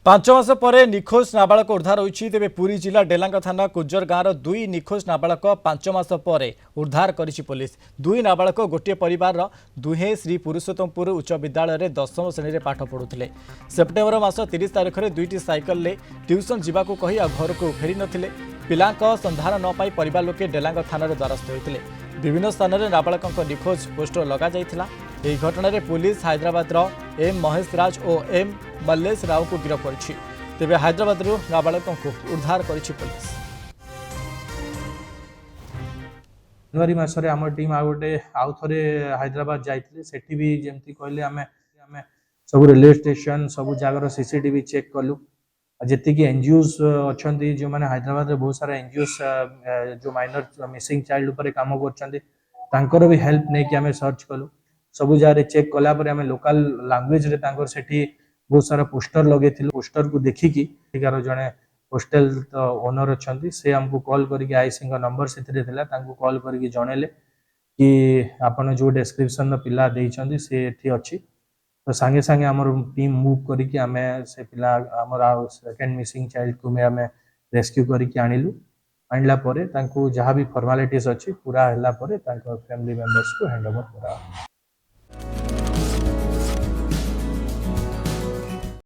पांच मास पर निखोज नाबालक उद्धार होती तेज पुरी जिला डेलांग थाना कुजर गाँव दुई निखोज नाबालक 5 मास पर उद्धार करिछि पुलिस। दुई नाबालक गोटे परिवार दुहे श्री पुरुषोत्तमपुर उच्च विद्यालय 10वीं श्रेणी में पाठ पढ़ुले। सेप्टेम्बर मास 30 तारिख में दुईटी साइकेल ट्यूशन जावाक कही घर को फेरी नथिले। पिलांक संधान न पाई परिवार लोके डेलांग थाना द्वारस्थ होते। विभिन्न स्थान में नाबालक निखोज पोस्टर लग जाइथिला। ଏହି ଘଟଣାରେ पुलिस ହାଇଦ୍ରାବାଦର एम महेश राज और एम मल्लेश राव को गिरफ्त କରିଛି। ତେବେ ହାଇଦ୍ରାବାଦରୁ ନାବାଳକଙ୍କୁ ଉଦ୍ଧାର କରିଛି पुलिस। जनवरी मासरे आम टीम आउटे आउ थे हैदराबाद जाइए सेठी भी जमती कहले आमे सब रेलवे स्टेशन सब जगार सीसीटीवी चेक कलु। जी एनजीओस अच्छा जो मैंने हैदराबाद बहुत सारा एनजीओस जो माइनर मिसिंग चाइल्ड उपर काम कर भी हेल्प नहीं कि आमे सर्च कलु। सब जगह चेक कलापर आम लोकल लांगुएज से बहुत सारा पोस्टर लगे पोस्टर को देखिकी जड़े पोस्टल ओनर अच्छा से आमको कॉल करके आईसी नंबर से कॉल करके जनइले कि आपन जो डेस्क्रिप्शन पिला देइछंदी से एठी अछि। तो सांगे सांगे आमर टीम मूव करके आमे से पिला आमर सेकंड मिसिंग चाइल्ड को आमे रेस्क्यू करके आनिलु। आनला परे तांको जहाँ भी फॉर्मालिटीज अछि पूरा हला परे तांको फैमिली मेंबर्स को हैंड ओवर करा।